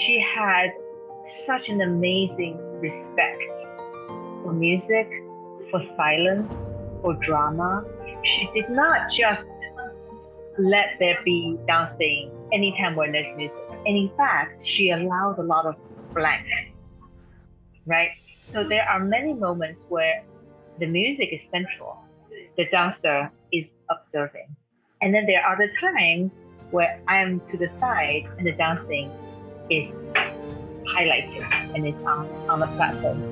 she had such an amazing respect for music, for silence, for drama. She did not just let there be dancing anytime when there's music. And in fact, she allowed a lot of blank, right? So there are many moments where the music is central, the dancer is observing. And then there are other times where I'm to the side and the dancing is highlighted and is on the platform.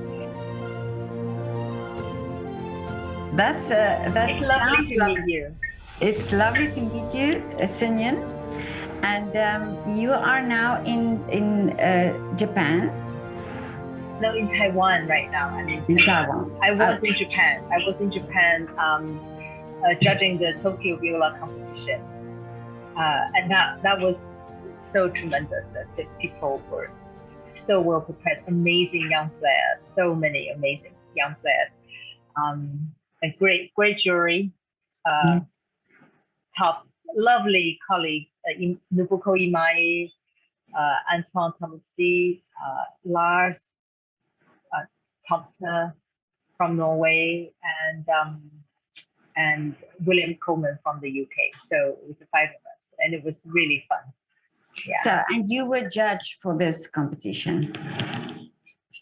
It's lovely to meet you. It's lovely to meet you, Hsin-Yun. And you are now in Japan. No, in Taiwan right now. I'm in Taiwan. I was in Japan. I was in Japan judging the Tokyo Viola competition, and that was so tremendous. That the people were so well prepared, amazing young players, so many amazing young players, a great jury, top lovely colleagues, Nobuko Imai, Antoine Thomasy, Lars Thompson from Norway, and William Coleman from the UK. So it was the 5 of us, and it was really fun. Yeah. So, and you were judged for this competition?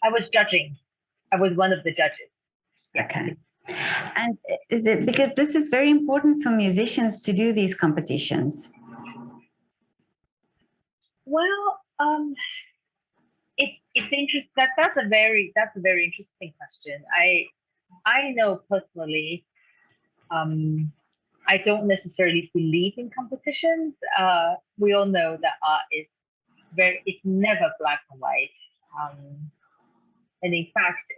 I was judging. I was one of the judges. Yeah. Okay. And is it because this is very important for musicians to do these competitions? Well, it's interesting. That's a very interesting question. I know personally, I don't necessarily believe in competitions. We all know that art is it's never black and white. And in fact,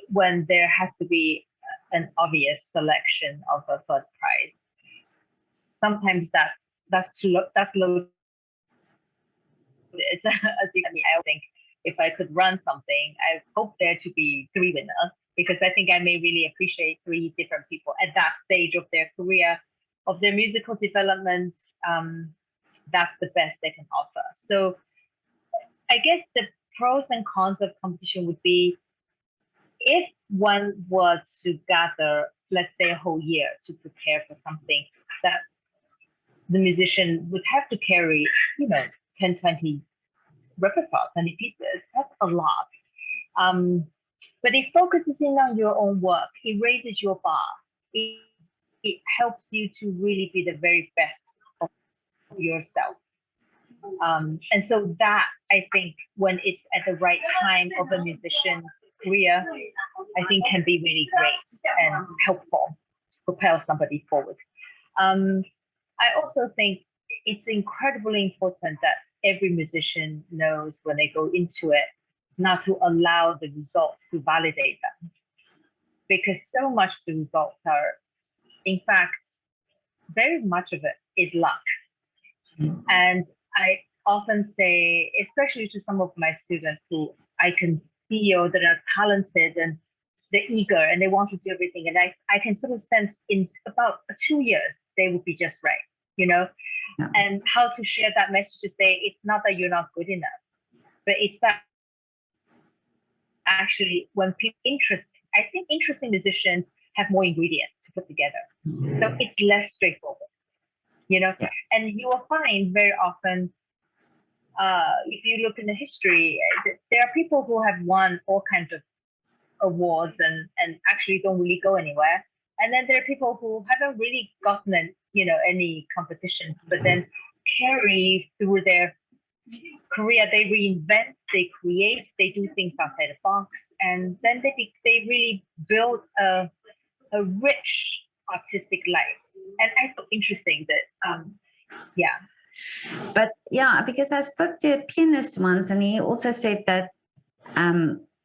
when there has to be an obvious selection of a first prize, sometimes that's low. It's I think if I could run something, I hope there to be 3 winners, because I think I may really appreciate 3 different people at that stage of their career, of their musical development. That's the best they can offer. So I guess the pros and cons of competition would be, if one were to gather, let's say, a whole year to prepare for something that the musician would have to carry, 10, 20 repertoire, 20 pieces, that's a lot. But it focuses in on your own work. It raises your bar. It helps you to really be the very best of yourself. And so that, I think, when it's at the right time of a musician's career, I think can be really great and helpful to propel somebody forward. I also think it's incredibly important that every musician knows when they go into it not to allow the results to validate them, because so much of the results are, in fact, very much of it is luck. And I often say, especially to some of my students who I can feel that are talented and they're eager and they want to do everything, and I can sort of sense in about 2 years they would be just right, Yeah. And how to share that message to say, it's not that you're not good enough, but it's that actually when people I think interesting musicians have more ingredients to put together. So it's less straightforward, And you will find very often, if you look in the history, there are people who have won all kinds of awards and actually don't really go anywhere. And then there are people who haven't really gotten any competition, but then carry through their career. They reinvent, they create, they do things outside the box, and then they really build a rich artistic life. And I thought interesting that, But yeah, because I spoke to a pianist once, and he also said that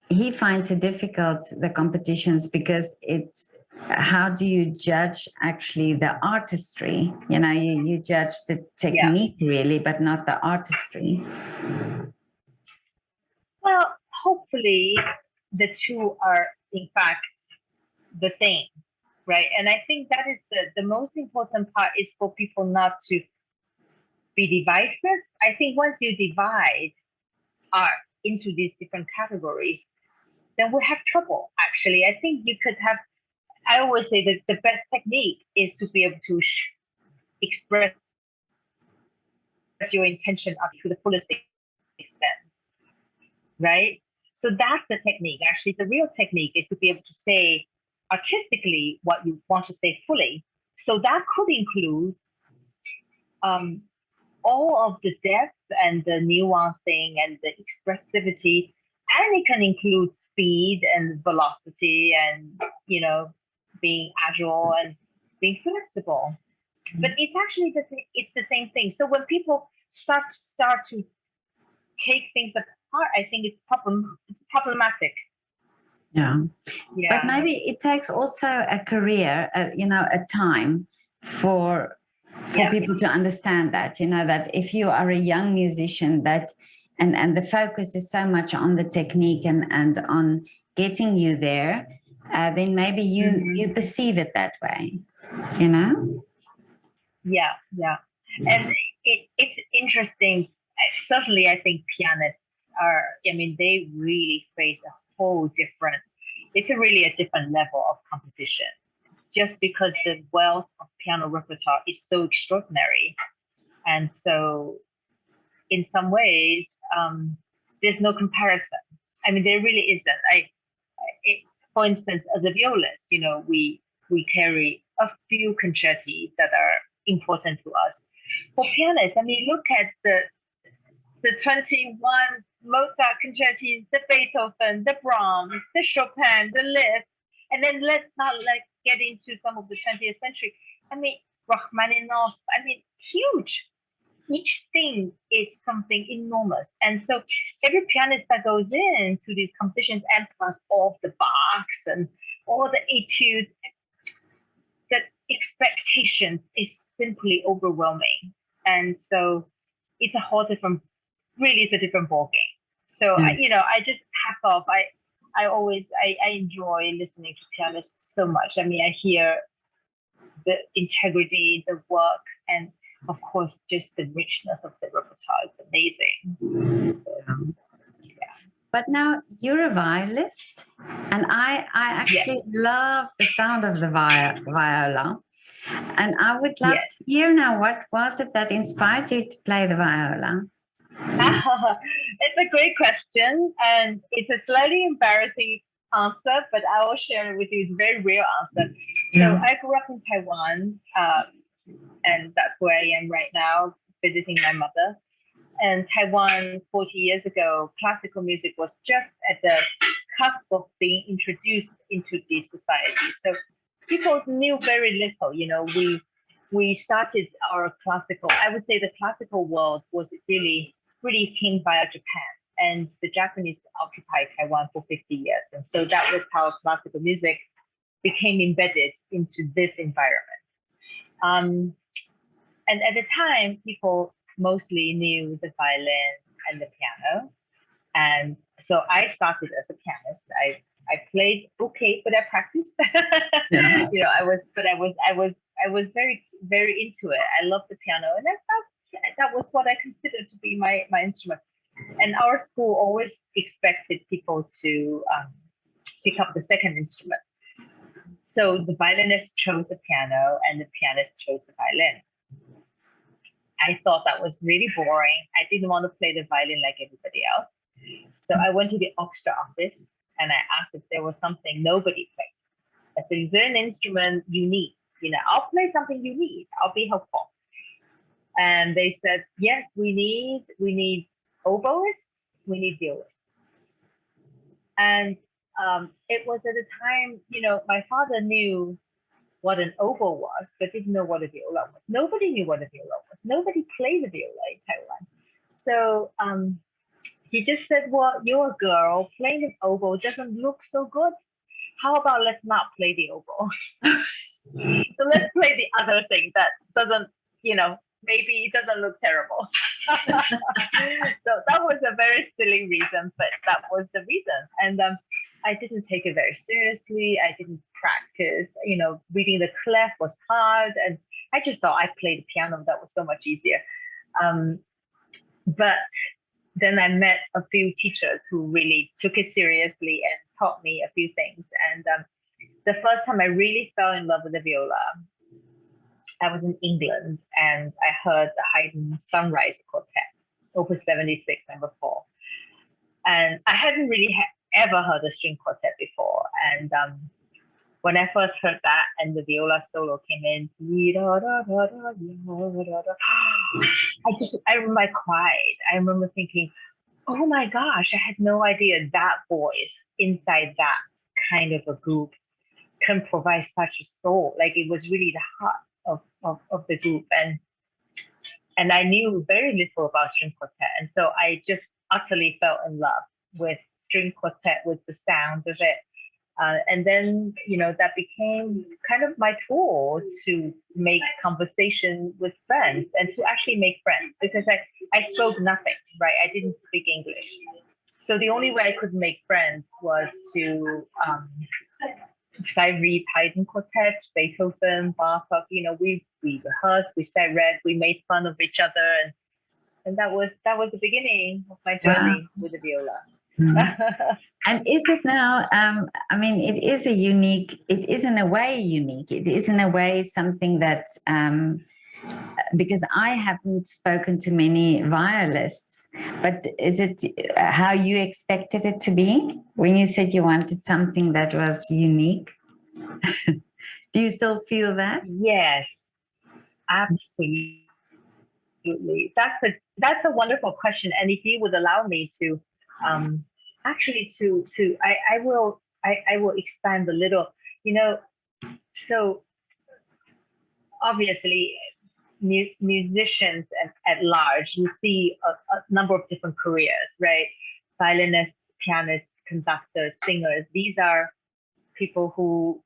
he finds it difficult, the competitions, because it's, how do you judge actually the artistry? You judge the technique really, but not the artistry. Well, hopefully the two are in fact the same, right? And I think that is the most important part, is for people not to be divisive. I think once you divide, are into these different categories, then we have trouble. Actually, I think you could have. I always say that the best technique is to be able to express your intention up to the fullest extent, right? So that's the technique. Actually, the real technique is to be able to say artistically what you want to say fully. So that could include all of the depth and the nuancing and the expressivity, and it can include speed and velocity and, you know, being agile and being flexible. But it's actually it's the same thing. So when people start to take things apart, I think it's problematic. Yeah. Yeah. But maybe it takes also a career, a time for people to understand that, that if you are a young musician, that and the focus is so much on the technique and on getting you there, then maybe you perceive it that way, Yeah. And it's interesting. Certainly, I think pianists are, they really face a whole different, it's really a different level of competition, just because the wealth of piano repertoire is so extraordinary. And so in some ways, there's no comparison. There really isn't. For instance, as a violist, we carry a few concerti that are important to us. For pianists, look at the 21 Mozart concertis, the Beethoven, the Brahms, the Chopin, the Liszt, and then let's not get into some of the 20th century. Rachmaninoff, huge. Each thing is something enormous. And so every pianist that goes into these competitions, and plus all of the Bachs and all the etudes, the expectation is simply overwhelming. And so it's a whole different, really is a different ballgame. So, I just hats off. I enjoy listening to pianists so much. I hear the integrity, the work, and of course, just the richness of the repertoire is amazing. But now you're a violist, and I actually love the sound of the viola. And I would love to hear now, what was it that inspired you to play the viola? It's a great question, and it's a slightly embarrassing answer, but I will share it with you. It's a very real answer. So I grew up in Taiwan, and that's where I am right now, visiting my mother. And Taiwan, 40 years ago, classical music was just at the cusp of being introduced into these societies. So people knew very little. We started our classical. I would say the classical world was really came via Japan, and the Japanese occupied Taiwan for 50 years. And so that was how classical music became embedded into this environment. And at the time, people mostly knew the violin and the piano. And so I started as a pianist. I played okay, but I practiced. I was very, very into it. I loved the piano, and that was what I considered to be my instrument. And our school always expected people to pick up the second instrument. So the violinist chose the piano, and the pianist chose the violin. I thought that was really boring. I didn't want to play the violin like everybody else. So I went to the orchestra office and I asked if there was something nobody played. I said, is there an instrument you need? I'll play something you need. I'll be helpful. And they said, yes, we need oboists, we need violists. And it was at a time, my father knew what an oboe was, but didn't know what a viola was. Nobody knew what a viola was. Nobody played the viola in Taiwan. So he just said, well, you're a girl, playing an oboe doesn't look so good. How about let's not play the oboe? So let's play the other thing that doesn't, maybe it doesn't look terrible. So that was a very silly reason, but that was the reason. And I didn't take it very seriously. I didn't practice. Reading the clef was hard, and I just thought I played the piano. That was so much easier. But then I met a few teachers who really took it seriously and taught me a few things. And the first time I really fell in love with the viola, I was in England and I heard the Haydn Sunrise Quartet, Opus 76, number 4. And I hadn't really ever heard a string quartet before. And when I first heard that and the viola solo came in, I remember I cried. I remember thinking, oh my gosh, I had no idea that voice inside that kind of a group can provide such a soul. Like it was really the heart of the group. And I knew very little about string quartet. And so I just utterly fell in love with string quartet, with the sound of it. And then, that became kind of my tool to make conversation with friends and to actually make friends, because I spoke nothing, right? I didn't speak English. So the only way I could make friends was to, because I read Haydn quartet, Beethoven, Bach, we rehearsed, we said read, we made fun of each other. And that was the beginning of my journey with the viola. Mm-hmm. And is it now, it is it is in a way unique. It is in a way something that, because I haven't spoken to many violists, but is it how you expected it to be when you said you wanted something that was unique? Do you still feel that? Yes, absolutely. That's a wonderful question. And if you would allow me to, actually I will expand a little, so obviously musicians at large, you see a number of different careers, right? Violinists, pianists, conductors, singers. These are people who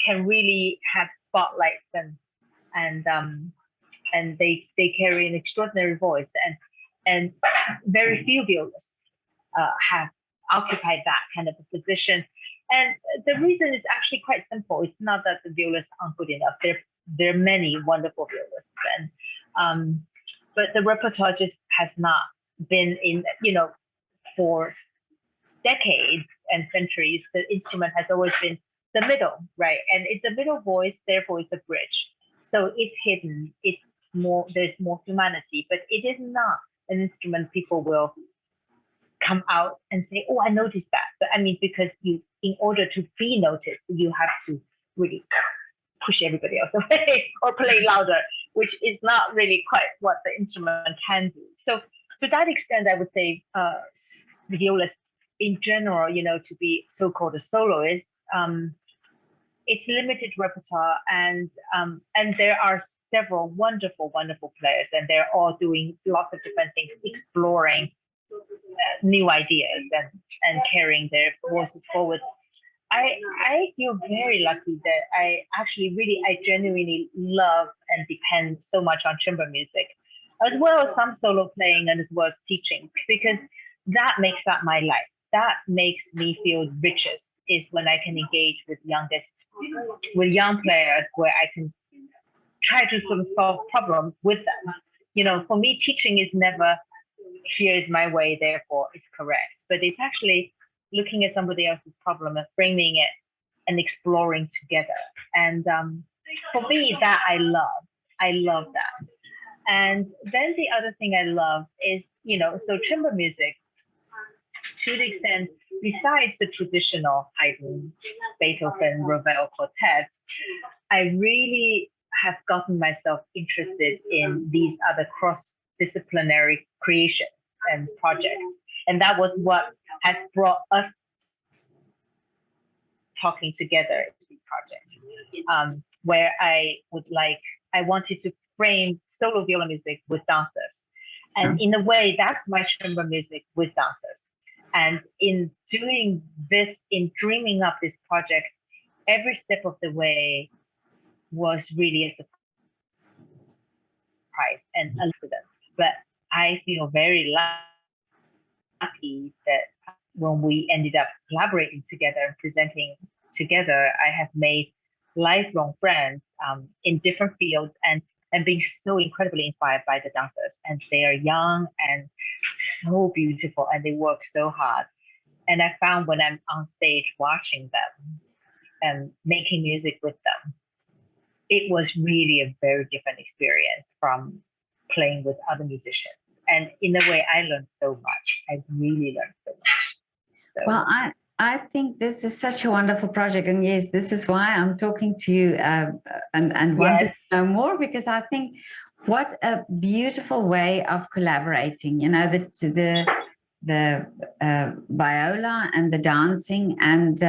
can really have spotlights and they carry an extraordinary voice, and very few violists have occupied that kind of a position. And the reason is actually quite simple. It's not that the violists aren't good enough. There are many wonderful violists, and but the repertoire just has not been in, for decades and centuries. The instrument has always been the middle, right? And it's a middle voice, therefore it's a bridge. So it's hidden. It's more. There's more humanity, but it is not an instrument people will come out and say, "Oh, I noticed that." But because in order to be noticed, you have to really push everybody else away or play louder, which is not really quite what the instrument can do. So to that extent, I would say violists in general, to be so-called a soloist, it's limited repertoire, and there are several wonderful players, and they're all doing lots of different things, exploring new ideas and carrying their voices forward. I feel very lucky that I genuinely love and depend so much on chamber music, as well as some solo playing and as well as teaching, because that makes up my life. That makes me feel richest is when I can engage with young players, where I can try to sort of solve problems with them. For me, teaching is never, here is my way, therefore it's correct. But it's actually looking at somebody else's problem and framing it and exploring together. And for me, that I love that. And then the other thing I love is, so chamber music, to the extent, besides the traditional Haydn, Beethoven, Ravel quartet, I really have gotten myself interested in these other cross-disciplinary creations and projects. And that was what has brought us talking together in the project, where I wanted to frame solo viola music with dancers. And in a way, that's my chamber music with dancers. And in doing this, in dreaming up this project, every step of the way was really a surprise and an accident. But I feel very lucky that when we ended up collaborating together and presenting together, I have made lifelong friends in different fields and being so incredibly inspired by the dancers. And they are young and so beautiful and they work so hard. And I found when I'm on stage watching them and making music with them, it was really a very different experience from playing with other musicians. And in a way, I learned so much. I really learned so much. So, well, I think this is such a wonderful project. And yes, this is why I'm talking to you and wanted to know more, because I think what a beautiful way of collaborating, you know, the viola and the dancing. And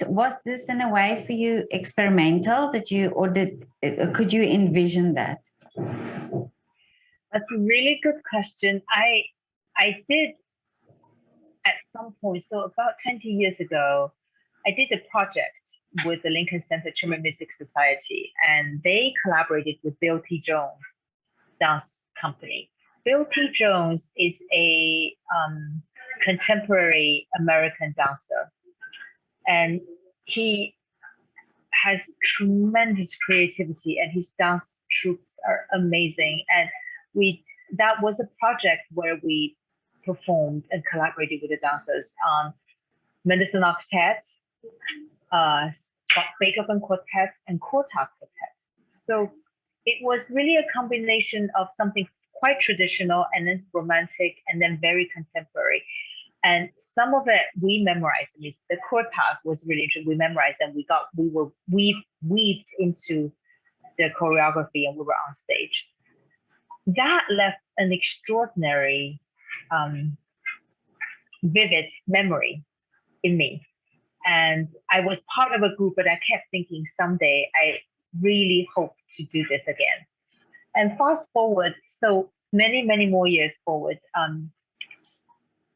was this in a way for you experimental could you envision that? That's a really good question. I did at some point, so about 20 years ago, I did a project with the Lincoln Center Chamber Music Society, and they collaborated with Bill T. Jones dance company. Bill T. Jones is a contemporary American dancer, and he has tremendous creativity, and his dance troupes are amazing. And that was a project where we performed and collaborated with the dancers on Mendelssohn octets, Beethoven quartets, and Kortak quartets. So it was really a combination of something quite traditional and then romantic and then very contemporary. And some of it we memorized. I mean, the Kortak was really interesting. We memorized and we were weaved into the choreography and we were on stage. That left an extraordinary, vivid memory in me. And I was part of a group, but I kept thinking someday I really hope to do this again. And fast forward, so many, many more years forward,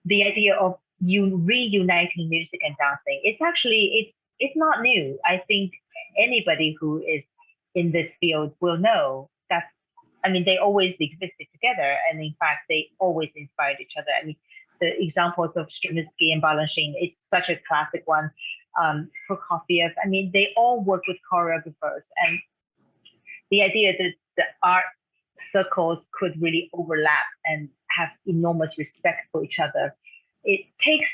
the idea of reuniting music and dancing, it's not new. I think anybody who is in this field will know that, I mean, they always existed together. And in fact, they always inspired each other. I mean, the examples of Stravinsky and Violin Hsin, it's such a classic one. Prokofiev, I mean, they all work with choreographers. And the idea that the art circles could really overlap and have enormous respect for each other, it takes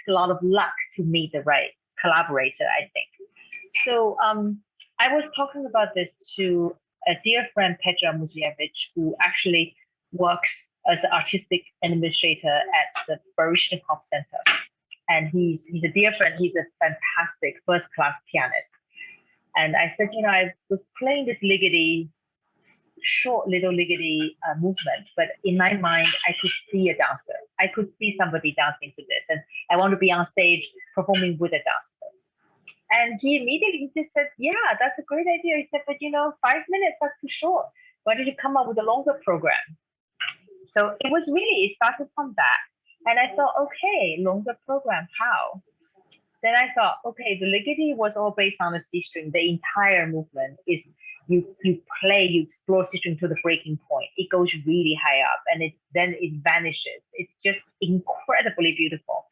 a lot of luck to meet the right collaborator, I think. So I was talking about this to a dear friend, Petra Muzievich, who actually works as an artistic administrator at the Baryshnikov Center. And he's a dear friend. He's a fantastic first-class pianist. And I said, you know, I was playing this short little liggity movement, but in my mind, I could see a dancer. I could see somebody dancing to this, and I want to be on stage performing with a dancer. And he immediately just said, yeah, that's a great idea. He said, but you know, 5 minutes, that's too short. Why don't you come up with a longer program? So it started from that. And I thought, okay, longer program, how? Then I thought, okay, the liggity was all based on the C string. The entire movement is you explore C string to the breaking point. It goes really high up and then it vanishes. It's just incredibly beautiful.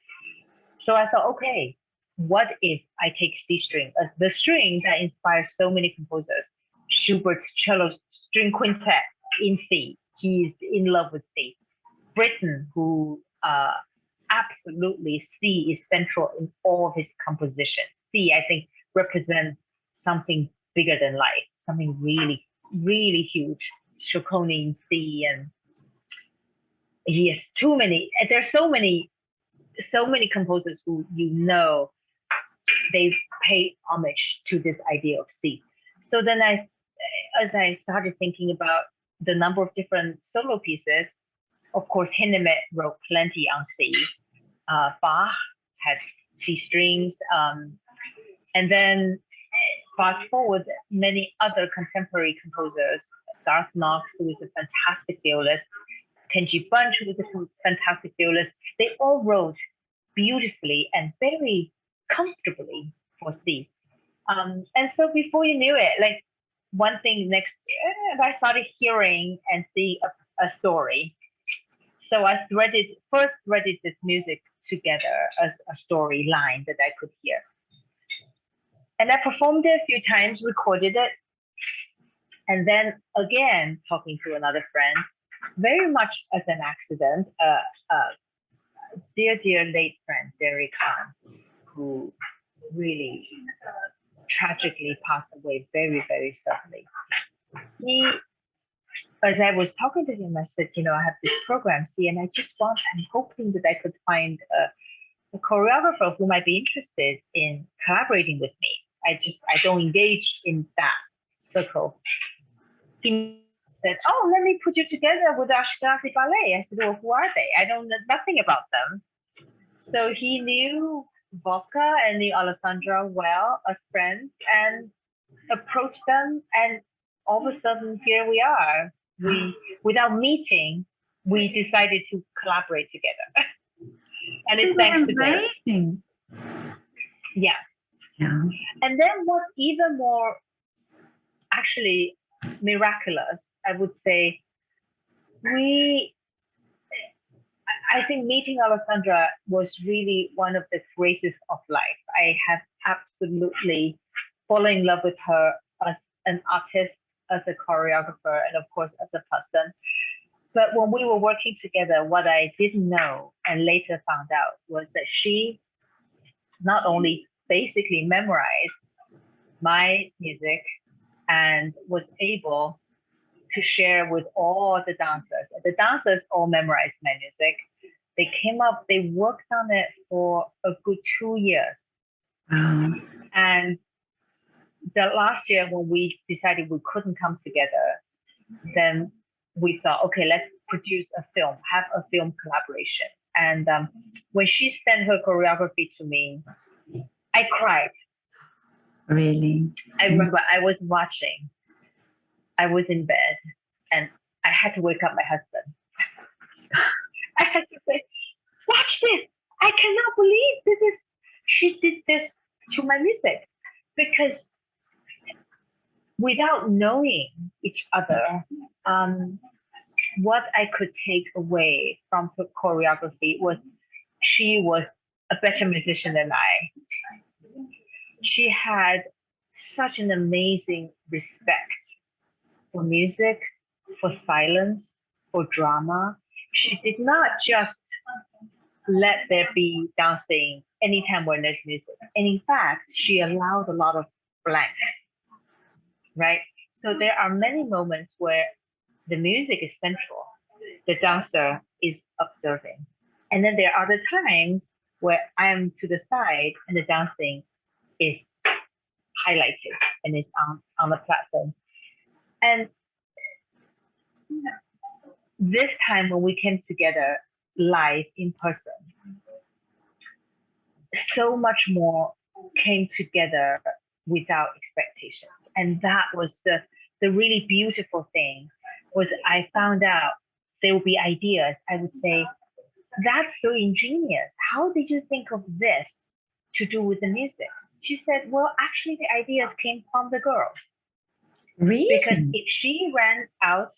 So I thought, okay, what if I take C string as the string that inspires so many composers? Schubert's cello string quintet in C. He's in love with C. Britten, who absolutely C is central in all of his compositions. C, I think, represents something bigger than life, something really, really huge. Ciccone in C, and he has too many. There's so many composers who they pay homage to this idea of C. So then as I started thinking about the number of different solo pieces, of course, Hindemith wrote plenty on C. Bach had C strings. And then fast forward, many other contemporary composers, Garth Knox, who is a fantastic violist, Kenji Bunch, who is a fantastic violist, they all wrote beautifully and very comfortably for C. And so before you knew it, like one thing next year, I started hearing and seeing a story. So I first threaded this music together as a storyline that I could hear. And I performed it a few times, recorded it. And then again, talking to another friend, very much as an accident, dear late friend, Derek Khan, who really tragically passed away very, very suddenly. As I was talking to him, I said, I have this program, and I'm hoping that I could find a choreographer who might be interested in collaborating with me. I don't engage in that circle. He said, "Oh, let me put you together with Ashkenazy Ballet." I said, "Well, who are they? I don't know nothing about them." So he knew Vodka and knew Alessandra well as friends and approached them, and all of a sudden here we are. Without meeting, we decided to collaborate together. And it's thanks to them. Amazing. Yeah. And then what's even more actually miraculous, I would say, I think meeting Alessandra was really one of the graces of life. I have absolutely fallen in love with her as an artist, as a choreographer, and of course as a person. But when we were working together, what I didn't know and later found out was that she not only basically memorized my music and was able to share with all the dancers. The dancers all memorized my music. They worked on it for a good 2 years. And the last year when we decided we couldn't come together, then we thought, okay, let's produce a film, have a film collaboration. And when she sent her choreography to me, I cried. Really? I remember I was watching. I was in bed and I had to wake up my husband. I had to say, watch this. I cannot believe she did this to my music. Because without knowing each other, what I could take away from her choreography was she was a better musician than I. She had such an amazing respect for music, for silence, for drama. She did not just let there be dancing anytime when there's music. And in fact, she allowed a lot of blanks, right? So there are many moments where the music is central, the dancer is observing. And then there are other times where I am to the side and the dancing is highlighted and is on the platform. And this time when we came together live in person, so much more came together without expectation. And that was the really beautiful thing, was I found out there will be ideas. I would say, that's so ingenious. How did you think of this to do with the music? She said, well, actually the ideas came from the girls. Really? Because if she ran out,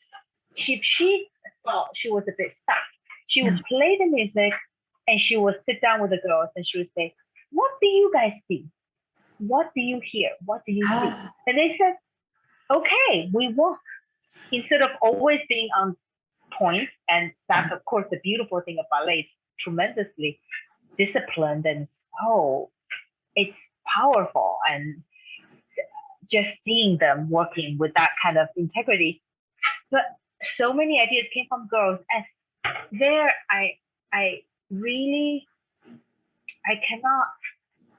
if she thought she was a bit stuck, she would play the music and she would sit down with the girls and she would say, what do you guys see? What do you hear? What do you see? And they said, okay, we work. Instead of always being on point, and that's of course the beautiful thing of ballet, it's tremendously disciplined and so it's powerful, and just seeing them working with that kind of integrity. But so many ideas came from girls, and there I really cannot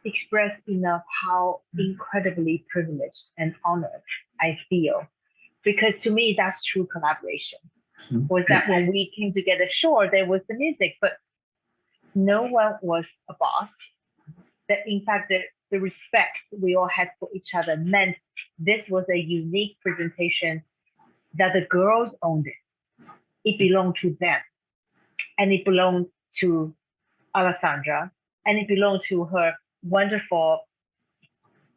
express enough how incredibly privileged and honored I feel, because to me that's true collaboration. Was that when we came together, sure, there was the music, but no one was a boss. That in fact the respect we all had for each other meant this was a unique presentation, that the girls owned it. It belonged to them, and it belonged to Alessandra, and it belonged to her wonderful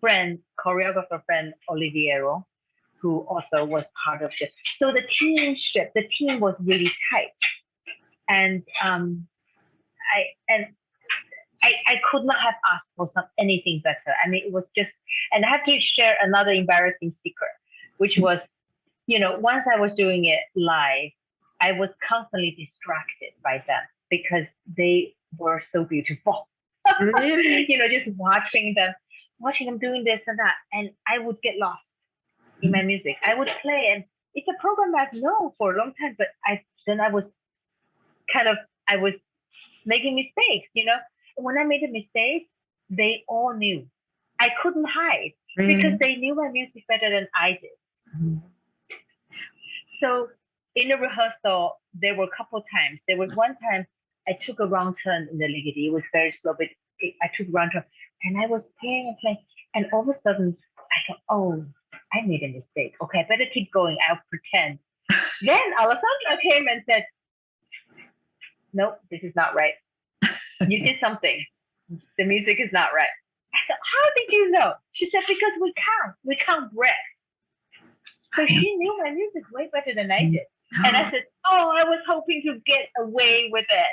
friend, choreographer friend, Oliviero, who also was part of it. So the team was really tight. And I could not have asked for anything better. I mean, it was just, and I have to share another embarrassing secret, which was, once I was doing it live, I was constantly distracted by them because they were so beautiful. Really? Just watching them doing this and that, and I would get lost in my music. I would play, and it's a program I've known for a long time, but I was making mistakes. And when I made a mistake, they all knew. I couldn't hide because they knew my music better than I did. Mm-hmm. So in the rehearsal, there were a couple of times. There was one time I took a wrong turn in the ligeti. It was very slow, but I took a wrong turn, and I was playing and playing, and all of a sudden I thought, oh, I made a mistake. Okay, I better keep going. I'll pretend. Then Alessandra came and said, nope, this is not right. You did something. The music is not right. I said, how did you know? She said, because we count breath. So she knew my music way better than I did. And I said, oh, I was hoping to get away with it.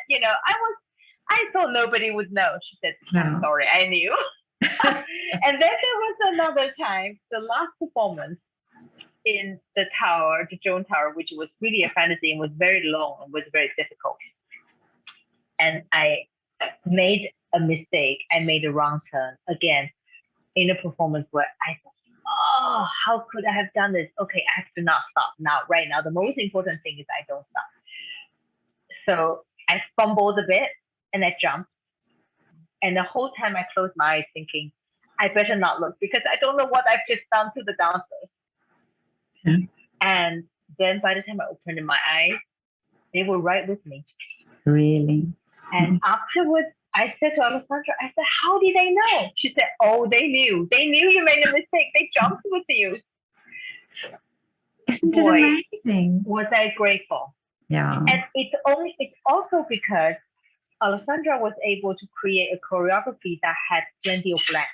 I thought nobody would know. She said, I'm sorry, I knew. And then there was another time, the last performance in the tower, the Joan Tower, which was really a fantasy and was very long and was very difficult. And I made a mistake. I made a wrong turn again in a performance where I thought, oh, how could I have done this? Okay, I have to not stop now, right now. The most important thing is I don't stop. So I fumbled a bit and I jumped. And the whole time I closed my eyes thinking, I better not look because I don't know what I've just done to the dancers. Mm-hmm. And then by the time I opened my eyes, they were right with me. Really? And afterwards, I said to Alessandra, I said, how did they know? She said, oh, they knew. They knew you made a mistake. They jumped with you. Isn't it amazing? Was I grateful? Yeah. And it's also because Alessandra was able to create a choreography that had plenty of blanks.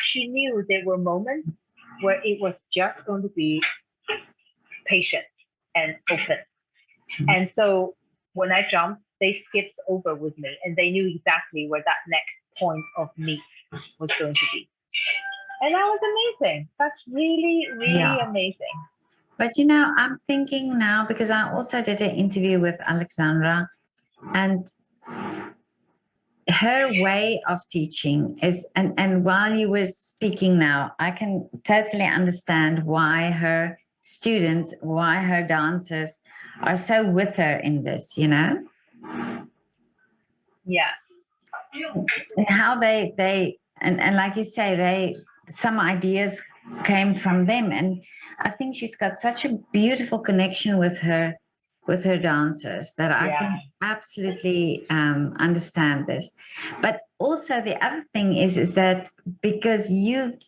She knew there were moments where it was just going to be patient and open. Mm-hmm. And so when I jumped, they skipped over with me and they knew exactly where that next point of meet was going to be. And that was amazing. That's really, really amazing. But I'm thinking now, because I also did an interview with Alessandra, and her way of teaching is, and while you were speaking now, I can totally understand why her students, why her dancers are so with her in this, Yeah. And how they and like you say, some ideas came from them. And I think she's got such a beautiful connection with her dancers that I can absolutely understand this. But also the other thing is that because you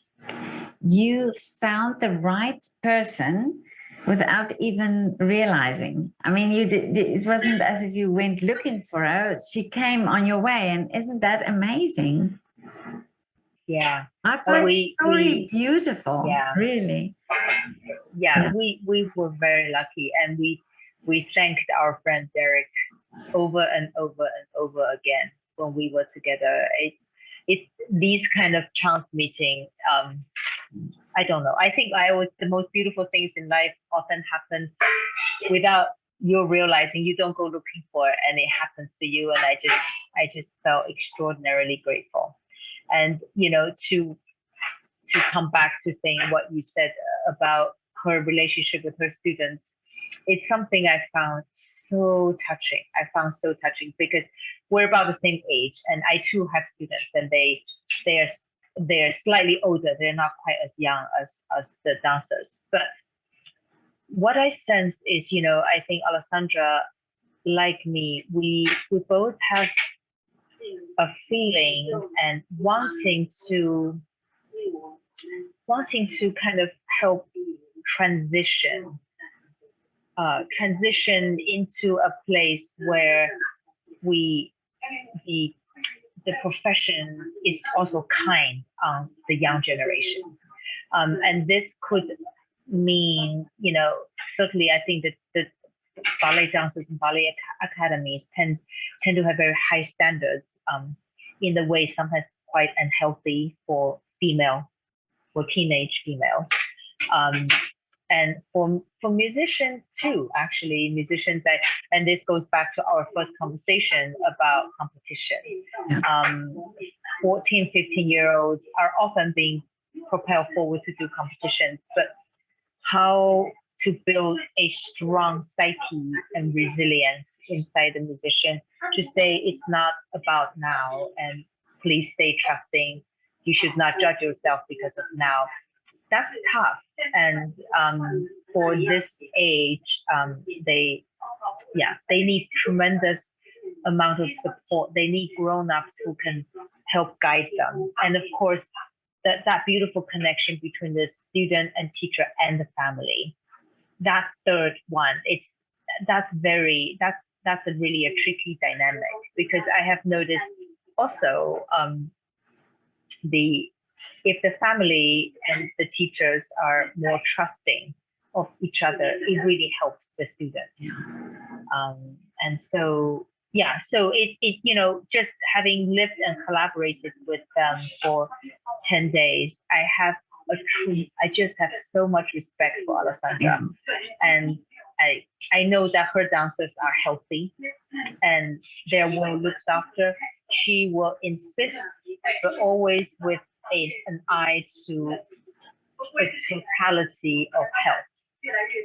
found the right person without even realizing. I mean, it wasn't as if you went looking for her. She came on your way. And isn't that amazing? Yeah. I find the story beautiful. Yeah. Really. Yeah. We were very lucky. And we thanked our friend Derek over and over and over again when we were together. It's these kind of chance meeting. I don't know. I think the most beautiful things in life often happen without you realizing. You don't go looking for it, and it happens to you. And I just felt extraordinarily grateful. And to come back to saying what you said about her relationship with her students, it's something I found so touching because we're about the same age, and I too have students, and they're slightly older. They're not quite as young as the dancers. But what I sense is, I think Alessandra, like me, we both have a feeling and wanting to kind of help transition into a place where the profession is also kind on the young generation. And this could mean, certainly I think that the ballet dancers and ballet academies tend to have very high standards in the way sometimes quite unhealthy for teenage females. And for musicians too, actually, musicians that, and this goes back to our first conversation about competition. Yeah. 14, 15-year-olds are often being propelled forward to do competitions, but how to build a strong psyche and resilience inside the musician to say it's not about now, and please stay trusting. You should not judge yourself because of now. That's tough. And for this age, they need tremendous amount of support. They need grown-ups who can help guide them. And of course, that beautiful connection between the student and teacher and the family. That third one, that's a really a tricky dynamic, because I have noticed also if the family and the teachers are more trusting of each other, it really helps the student. And so it just having lived and collaborated with them for 10 days, I just have so much respect for Alessandra. And I know that her dancers are healthy and they're well looked after. She will insist, but always with an eye to the totality of health,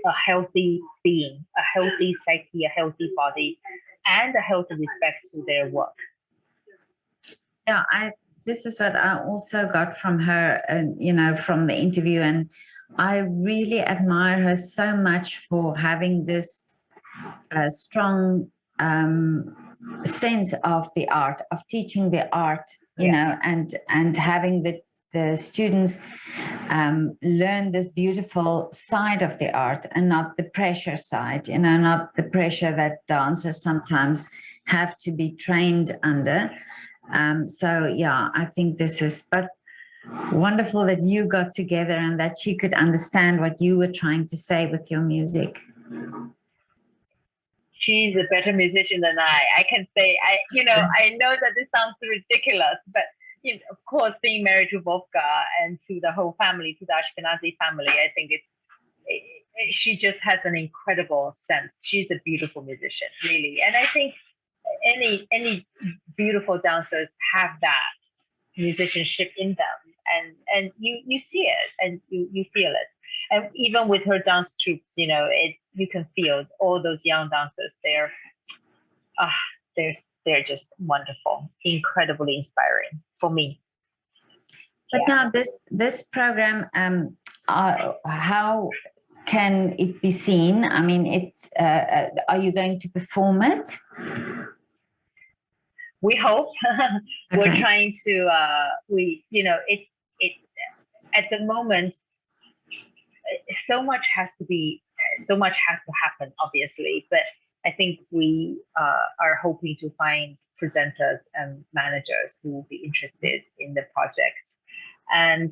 a healthy being, a healthy psyche, a healthy body, and a healthy respect to their work. Yeah, this is what I also got from her, and from the interview, and I really admire her so much for having this strong sense of the art, of teaching the art, and having the students learn this beautiful side of the art and not the pressure side, not the pressure that dancers sometimes have to be trained under. So yeah, I think this is but wonderful that you got together and that she could understand what you were trying to say with your music. She's a better musician than I can say. I know that this sounds ridiculous, but of course, being married to Wolfgang and to the whole family, to the Ashkenazy family, I think she just has an incredible sense. She's a beautiful musician, really. And I think any beautiful dancers have that musicianship in them, and you see it and you feel it. And even with her dance troops, you can feel all those young dancers. They're just wonderful, incredibly inspiring for me. But now this program, how can it be seen? I mean, it's are you going to perform it? We hope. Okay. We're trying to. It's at the moment. So much has to happen, obviously. But I think we are hoping to find presenters and managers who will be interested in the project. And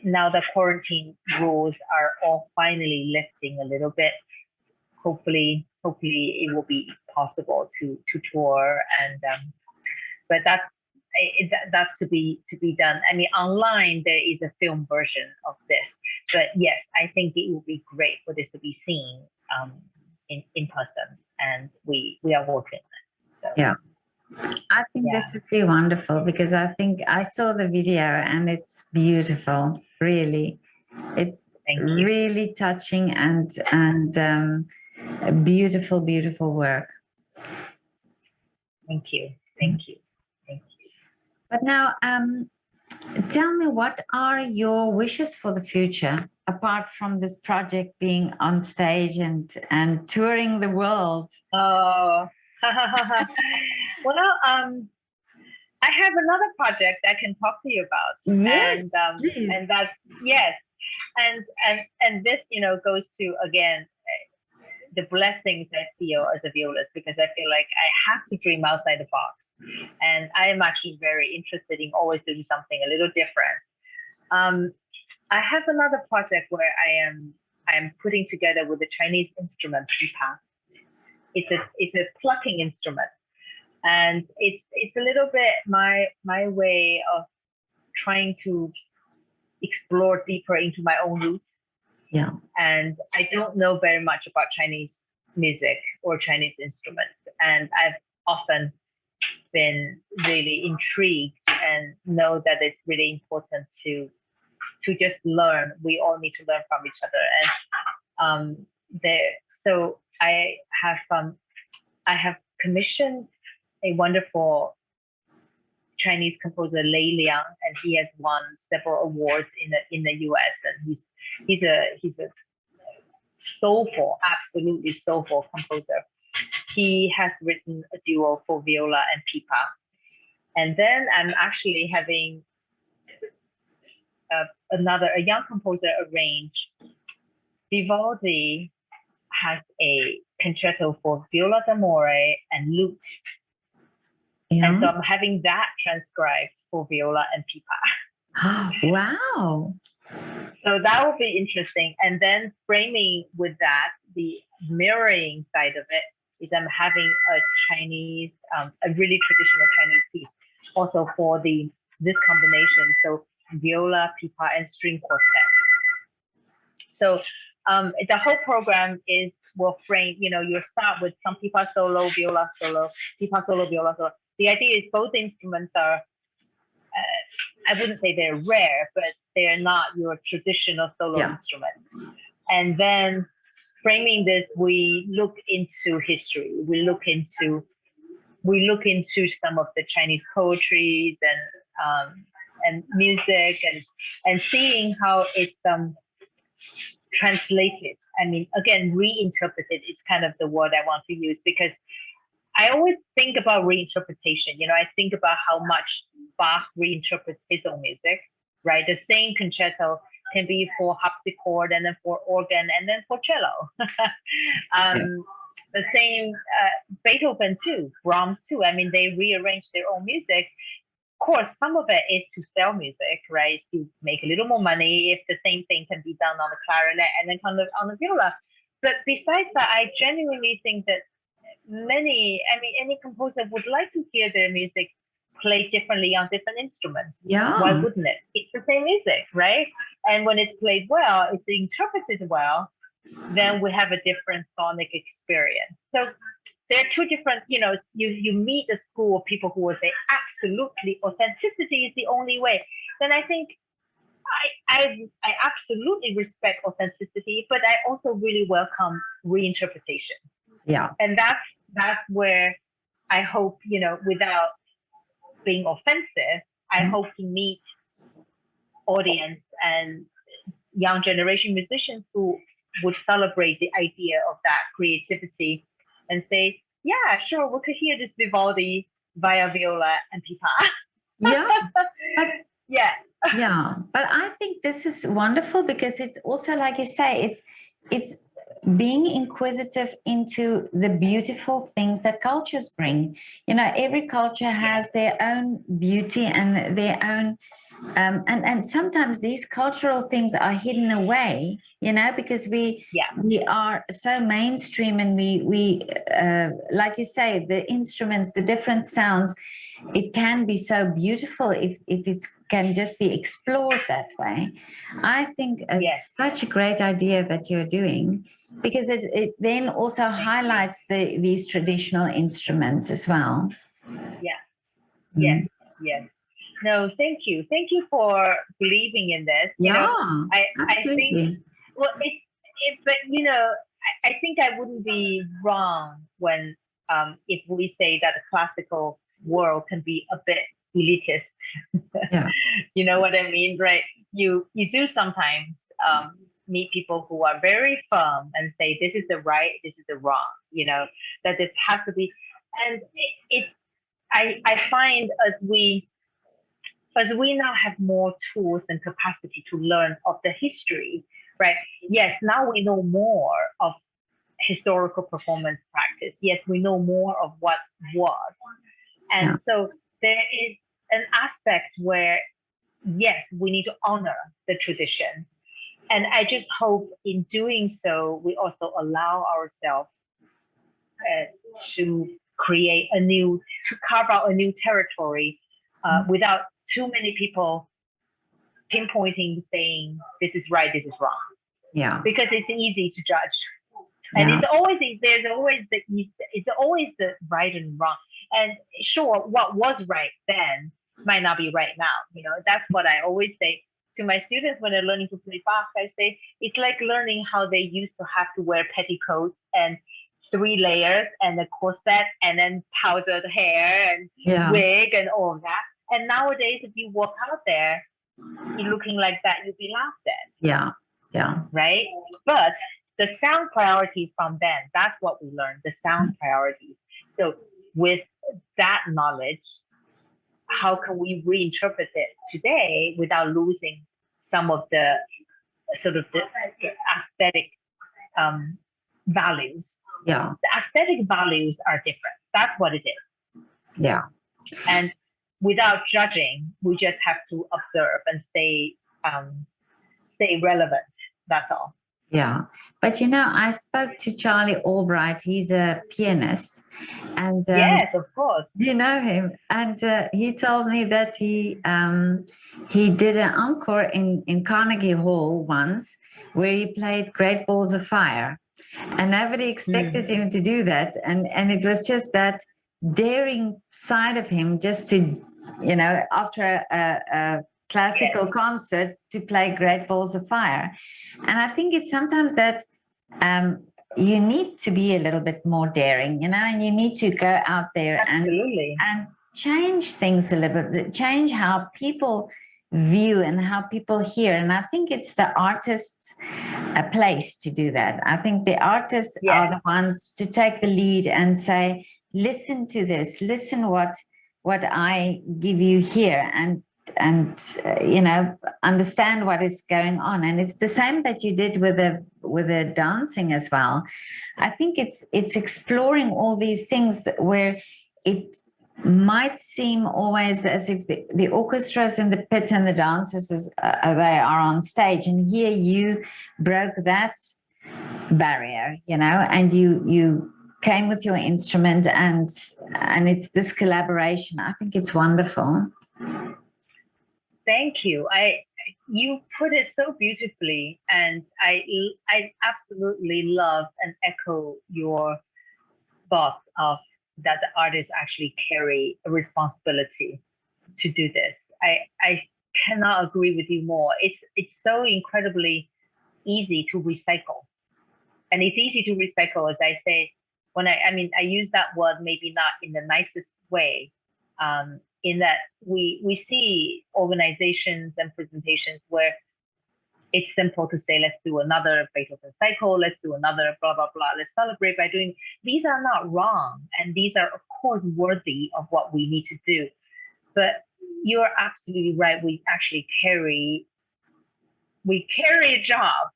now the quarantine rules are all finally lifting a little bit. Hopefully it will be possible to tour, and but that's to be done. I mean, online there is a film version of this, but yes, I think it would be great for this to be seen in person, and we are working on it. So. Yeah, I think this would be wonderful, because I think I saw the video and it's beautiful. Really, it's really touching and beautiful work. Thank you. But now, tell me, what are your wishes for the future, apart from this project being on stage and touring the world? Oh, well, I have another project I can talk to you about. Yes, and that's and this goes to, again, the blessings I feel as a violist, because I feel like I have to dream outside the box, and I am actually very interested in always doing something a little different. I have another project where I am putting together with a Chinese instrument, pipa. It's a plucking instrument, and it's a little bit my way of trying to explore deeper into my own roots Yeah. And I don't know very much about Chinese music or Chinese instruments. And I've often been really intrigued and know that it's really important to just learn. We all need to learn from each other. And so I have commissioned a wonderful Chinese composer Lei Liang, and he has won several awards in the US. And he's a soulful, absolutely soulful composer. He has written a duo for viola and pipa. And then I'm actually having a young composer arrange. Vivaldi has a concerto for viola d'amore and lute. Yeah. And so I'm having that transcribed for viola and pipa. Wow. So that will be interesting. And then framing with that, the mirroring side of it is I'm having a Chinese, a really traditional Chinese piece also for this combination. So viola, pipa, and string quartet. So the whole program will frame, you'll start with some pipa solo, viola solo, pipa solo, viola solo. The idea is both instruments are, I wouldn't say they're rare, but they're not your traditional solo instrument. And then framing this, we look into history. We look into some of the Chinese poetry and music and seeing how it's translated. I mean, again, reinterpreted is kind of the word I want to use, because I always think about reinterpretation. I think about how much Bach reinterprets his own music, right? The same concerto can be for harpsichord and then for organ and then for cello. The same Beethoven too, Brahms too. I mean, they rearrange their own music. Of course, some of it is to sell music, right? To make a little more money, if the same thing can be done on the clarinet and then on the viola. But besides that, I genuinely think that any composer would like to hear their music played differently on different instruments. Yeah. Why wouldn't it? It's the same music, right? And when it's played well, it's interpreted well, then we have a different sonic experience. So there are two different, you meet a school of people who will say absolutely authenticity is the only way. Then I think I absolutely respect authenticity, but I also really welcome reinterpretation. Yeah. And that's where I hope, without being offensive, I hope to meet audience and young generation musicians who would celebrate the idea of that creativity and say, yeah, sure, we could hear this Vivaldi via viola and pipa. Yeah. But, yeah. Yeah. But I think this is wonderful, because it's also, like you say, it's being inquisitive into the beautiful things that cultures bring. Every culture has their own beauty and their own and sometimes these cultural things are hidden away, because we are so mainstream, and we like you say, the instruments, the different sounds, it can be so beautiful if it can just be explored that way. I think it's such a great idea that you're doing, because it then also highlights these traditional instruments as well. Yes. No, thank you. Thank you for believing in this. Absolutely. I think, well, but I think I wouldn't be wrong when if we say that the classical world can be a bit elitist. Yeah. You know what I mean, right? You do sometimes meet people who are very firm and say this is the right, this is the wrong. That it has to be, and I find as we now have more tools and capacity to learn of the history, right? Yes, now we know more of historical performance practice. Yes, we know more of what was. And so there is an aspect where, yes, we need to honor the tradition. And I just hope in doing so, we also allow ourselves to carve out a new territory without too many people pinpointing, saying this is right, this is wrong. Yeah. because it's easy to judge. And Yeah. it's always it's always the right and wrong. And sure, what was right then might not be right now. You know, that's what I always say to my students when they're learning to play Bach. I say it's like learning how they used to have to wear petticoats and 3 layers and a corset and then powdered hair and Yeah. wig and all of that. And nowadays, if you walk out there, you're looking like that, you'll be laughed at. Yeah. Yeah. Right? But the sound priorities from then, that's what we learned, the sound priorities. So with that knowledge, how can we reinterpret it today without losing some of the sort of the aesthetic values? Yeah. The aesthetic values are different. That's what it is. Yeah. And without judging, we just have to observe and stay relevant. That's all. Yeah. But you know, I spoke to Charlie Albright. He's a pianist. And yes, of course. You know him. And he told me that he did an encore in Carnegie Hall once where he played Great Balls of Fire. And nobody expected him to do that. And it was just that daring side of him just to, you know, after a classical concert to play Great Balls of Fire. And I think it's sometimes that you need to be a little bit more daring, you know, and you need to go out there and change things a little bit, change how people view and how people hear. And I think it's the artist's place to do that. I think the artists are the ones to take the lead and say, listen to this, listen what I give you here, and you know, understand what is going on. And it's the same that you did with the dancing as well. I think it's exploring all these things where it might seem always as if the orchestra's in the pit and the dancers they are on stage, and here you broke that barrier, you know, and you came with your instrument, and it's this collaboration. I think it's wonderful. Thank you. You put it so beautifully, and I absolutely love and echo your thoughts of that the artists actually carry a responsibility to do this. I cannot agree with you more. It's so incredibly easy to recycle, and it's easy to recycle, as I say, when I use that word maybe not in the nicest way. In that we see organizations and presentations where it's simple to say, let's do another Beethoven cycle, let's do another blah, blah, blah, let's celebrate by doing, these are not wrong. And these are, of course, worthy of what we need to do. But you're absolutely right. We actually carry a job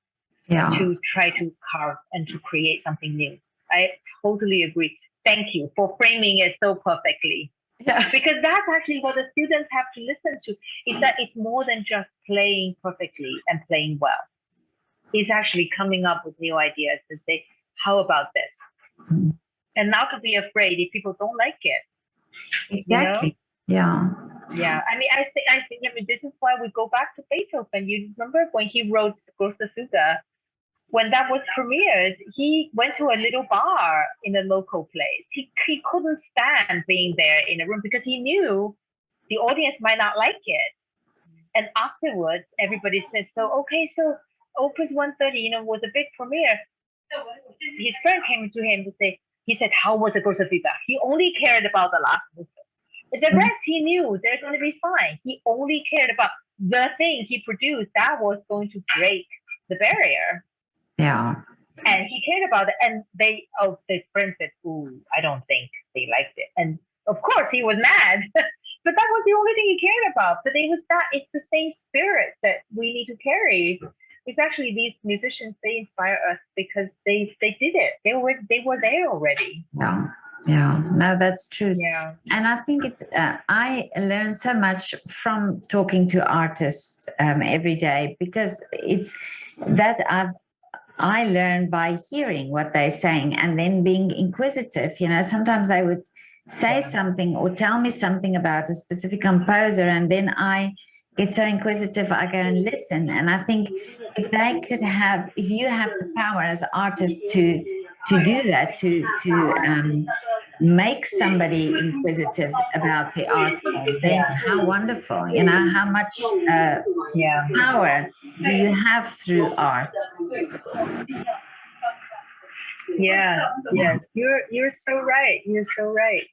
to try to carve and to create something new. I totally agree. Thank you for framing it so perfectly. Yeah. Because that's actually what the students have to listen to, is that it's more than just playing perfectly and playing well. It's actually coming up with new ideas to say, how about this? And not to be afraid if people don't like it. Exactly. You know? Yeah. Yeah. I think this is why we go back to Beethoven. You remember when he wrote Grosse Fuge? When that was premiered, he went to a little bar in a local place. He couldn't stand being there in a room because he knew the audience might not like it. And afterwards, everybody said, so Opus 130, you know, was a big premiere. His friend came to him to say, he said, how was the Grosse Fuge? He only cared about the last movement. The rest he knew they're going to be fine. He only cared about the thing he produced that was going to break the barrier. Yeah. And he cared about it. And the friend said, ooh, I don't think they liked it. And of course he was mad. But that was the only thing he cared about. But it's the same spirit that we need to carry. It's actually these musicians, they inspire us because they did it. They were there already. Yeah, no, that's true. Yeah. And I think it's, I learn so much from talking to artists every day, because it's that I learn by hearing what they're saying and then being inquisitive. You know, sometimes they would say something or tell me something about a specific composer, and then I get so inquisitive, I go and listen. And I think if you have the power as artists to do that, to make somebody inquisitive about the art form, then how wonderful, how much power do you have through art? Yes, you're so right. You're so right.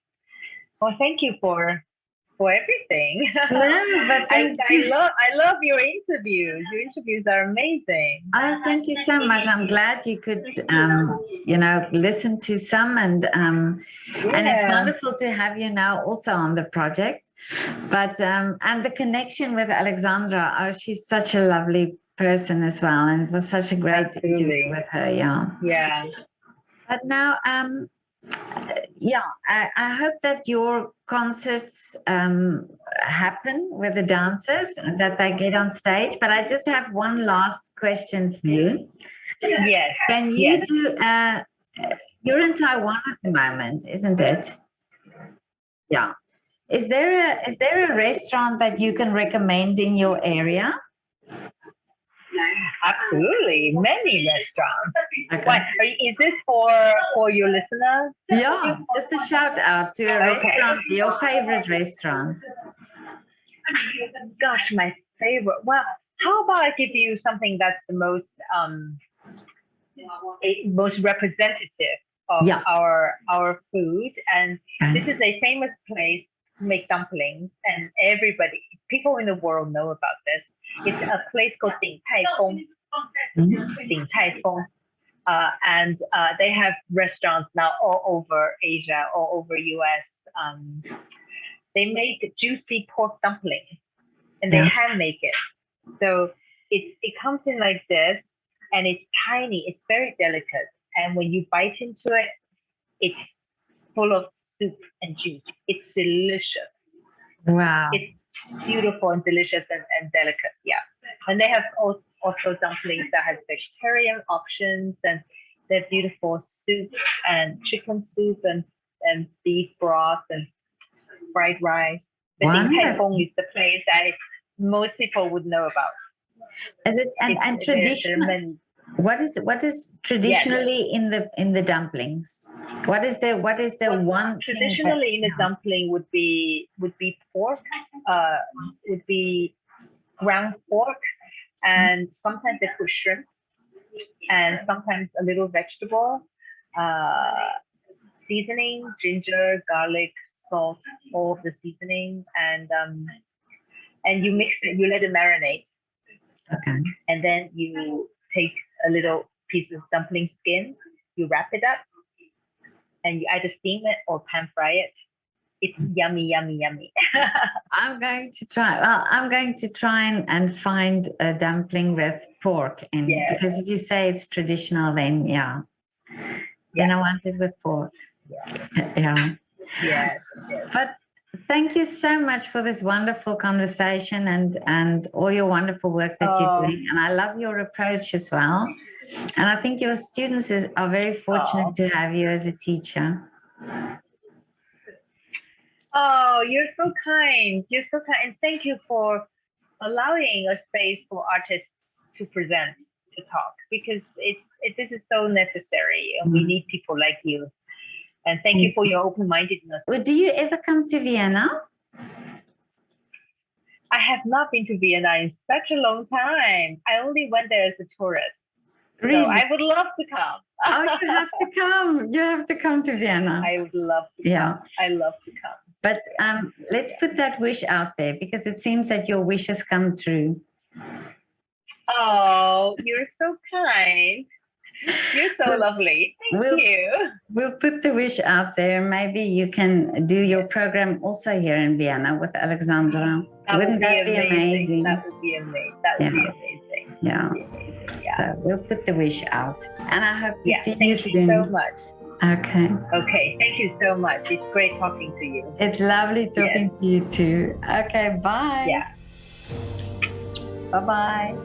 Well, thank you for everything. No, but I love your interviews. Your interviews are amazing. Oh, thank you so much. I'm glad you could, listen to some, and it's wonderful to have you now also on the project. But and the connection with Alessandra, oh, she's such a lovely person as well, and it was such a great interview with her. Yeah. But now, I hope that your concerts happen with the dancers, that they get on stage. But I just have one last question for you. Yes. Can you do? You're in Taiwan at the moment, isn't it? Yeah. Is there a restaurant that you can recommend in your area? Absolutely, many restaurants. Okay. Is this for your listeners? Yeah, just a shout out to a restaurant, your favorite restaurant. Gosh, my favorite. Well, how about I give you something that's the most representative of our food, and this is a famous place to make dumplings, and people in the world know about this. It's a place called Ding Tai Fong. Ding Tai Fong. And they have restaurants now all over Asia, all over US. They make juicy pork dumplings, and they hand make it. So it comes in like this, and it's tiny. It's very delicate, and when you bite into it, it's full of soup and juice. It's delicious. Wow. It's beautiful and delicious and delicate. Yeah. And they have also dumplings that have vegetarian options, and they're beautiful soups and chicken soup and beef broth and fried rice. But Din Tai Fung is the place that most people would know about. Is it and traditional? What is traditionally in the dumplings? What is the one traditionally in the dumpling would be pork, would be ground pork, and sometimes they put shrimp, and sometimes a little vegetable, seasoning, ginger, garlic, salt, all of the seasoning, and you mix it, you let it marinate. Okay. And then you take a little piece of dumpling skin, you wrap it up, and you either steam it or pan fry it. It's yummy, yummy, yummy. I'm going to try. Well, I'm going to try and find a dumpling with pork in, because if you say it's traditional, then then I want it with pork. Yeah. But thank you so much for this wonderful conversation and all your wonderful work that you're doing. And I love your approach as well. And I think your students are very fortunate to have you as a teacher. Oh, you're so kind. You're so kind. And thank you for allowing a space for artists to present, to talk, because this is so necessary. And we need people like you. And thank you for your open-mindedness. Well, do you ever come to Vienna? I have not been to Vienna in such a long time. I only went there as a tourist. Really? So I would love to come. Oh, you have to come. You have to come to Vienna. I would love to come. I love to come. But let's put that wish out there, because it seems that your wishes come true. Oh, you're so kind. You're so lovely. Thank you. We'll put the wish out there. Maybe you can do your program also here in Vienna with Alessandra. Wouldn't that be amazing? That would be amazing. That would be amazing. Yeah. So we'll put the wish out. And I hope to see you soon. Thank you so much. Okay. Okay. Thank you so much. It's great talking to you. It's lovely talking to you too. Okay. Bye. Yeah. Bye-bye.